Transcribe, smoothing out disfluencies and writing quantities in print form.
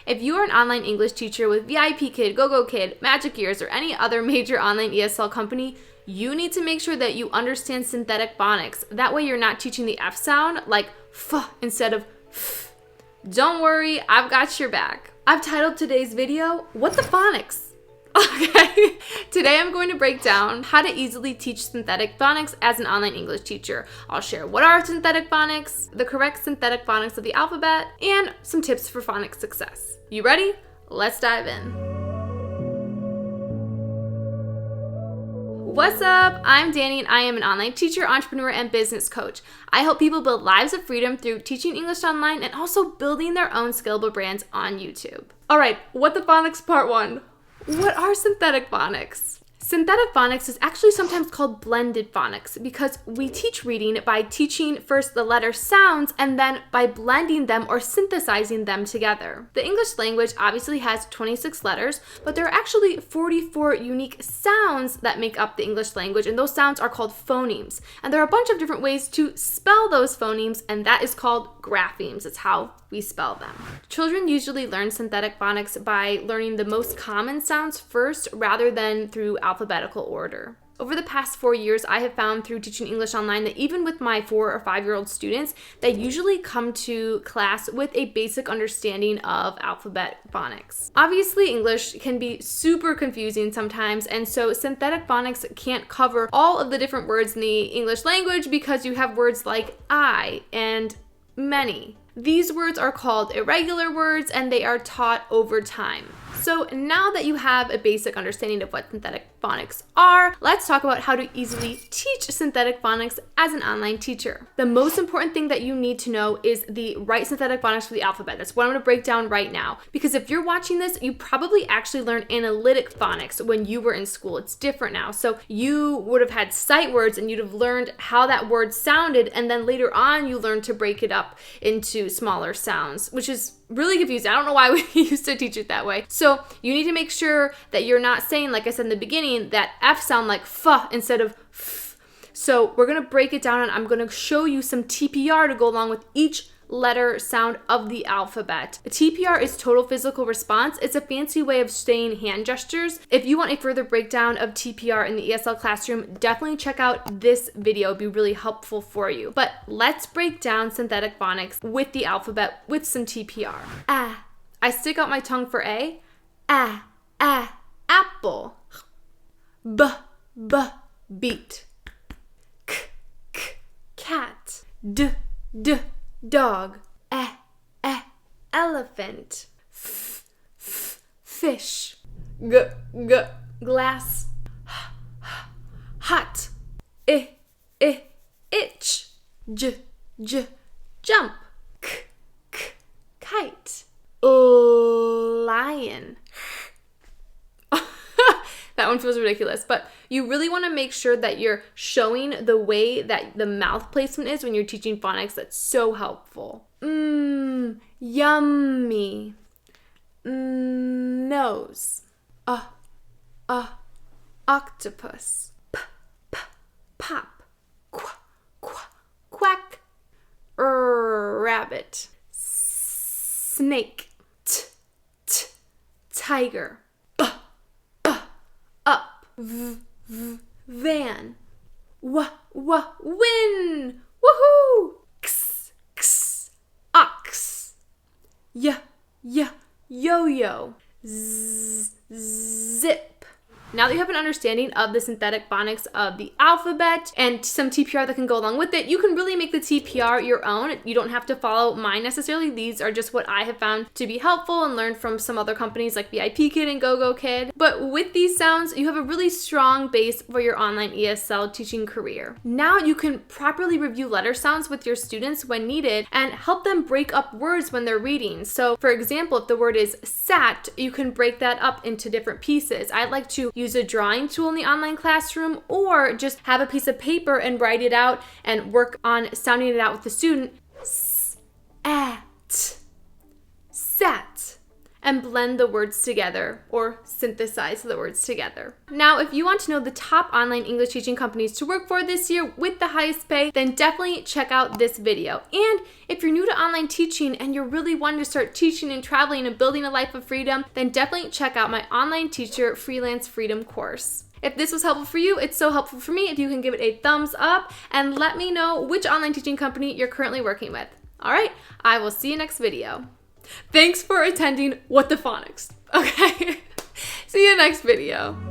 If you are an online English teacher with VIPKid, GOGOKID, Magic Ears, or any other major online ESL company, you need to make sure that you understand synthetic phonics. That way you're not teaching the F sound like F instead of F. Don't worry, I've got your back. I've titled today's video, What the Phonics? Okay, today I'm going to break down how to easily teach synthetic phonics as an online English teacher. I'll share what are synthetic phonics, the correct synthetic phonics of the alphabet, and some tips for phonics success. You ready? Let's dive in. What's up? I'm Danny and I am an online teacher, entrepreneur, and business coach. I help people build lives of freedom through teaching English online and also building their own scalable brands on YouTube. All right, what the phonics part one. What are synthetic phonics? Synthetic phonics is actually sometimes called blended phonics because we teach reading by teaching first the letter sounds and then by blending them or synthesizing them together. The English language obviously has 26 letters, but there are actually 44 unique sounds that make up the English language, and those sounds are called phonemes. And there are a bunch of different ways to spell those phonemes, and that is called graphemes. It's how we spell them. Children usually learn synthetic phonics by learning the most common sounds first rather than through alphabetical order. Over the past 4 years, I have found through teaching English online that even with my 4 or 5-year-old students, they usually come to class with a basic understanding of alphabet phonics. Obviously, English can be super confusing sometimes, and so synthetic phonics can't cover all of the different words in the English language because you have words like I and many. These words are called irregular words and they are taught over time. So now that you have a basic understanding of what synthetic phonics are, let's talk about how to easily teach synthetic phonics as an online teacher. The most important thing that you need to know is the right synthetic phonics for the alphabet. That's what I'm going to break down right now. Because if you're watching this, you probably actually learned analytic phonics when you were in school. It's different now. So you would have had sight words and you'd have learned how that word sounded, and then later on you learned to break it up into smaller sounds, which is really confusing. I don't know why we used to teach it that way. So you need to make sure that you're not saying, like I said in the beginning, that F sound like F instead of F. So we're going to break it down and I'm going to show you some TPR to go along with each letter sound of the alphabet. A TPR is total physical response. It's a fancy way of saying hand gestures. If you want a further breakdown of TPR in the ESL classroom, definitely check out this video. It'd be really helpful for you. But let's break down synthetic phonics with the alphabet with some TPR. Ah, I stick out my tongue for A. Ah, apple. B, beat. K, cat. D, dog. Elephant. Fish. Glass. Hot. Itch. Jump. Kite. Lion. That one feels ridiculous, but you really want to make sure that you're showing the way that the mouth placement is when you're teaching phonics. That's so helpful. Yummy. Nose. Octopus. Pop. Quack. Rabbit. Snake. Tiger. Up. Van. Win. Woohoo. Ox. Yo-yo. Zip. Now that you have an understanding of the synthetic phonics of the alphabet and some TPR that can go along with it, you can really make the TPR your own. You don't have to follow mine necessarily. These are just what I have found to be helpful and learned from some other companies like VIPKid and GOGOKID. But with these sounds, you have a really strong base for your online ESL teaching career. Now you can properly review letter sounds with your students when needed and help them break up words when they're reading. So for example, if the word is sat, you can break that up into different pieces. I like to use a drawing tool in the online classroom or just have a piece of paper and write it out and work on sounding it out with the student. Sat. and blend the words together or synthesize the words together. Now, if you want to know the top online English teaching companies to work for this year with the highest pay, then definitely check out this video. And if you're new to online teaching and you're really wanting to start teaching and traveling and building a life of freedom, then definitely check out my Online Teacher Freelance Freedom course. If this was helpful for you, it's so helpful for me if you can give it a thumbs up and let me know which online teaching company you're currently working with. All right, I will see you next video. Thanks for attending What the Phonics. Okay, see you next video.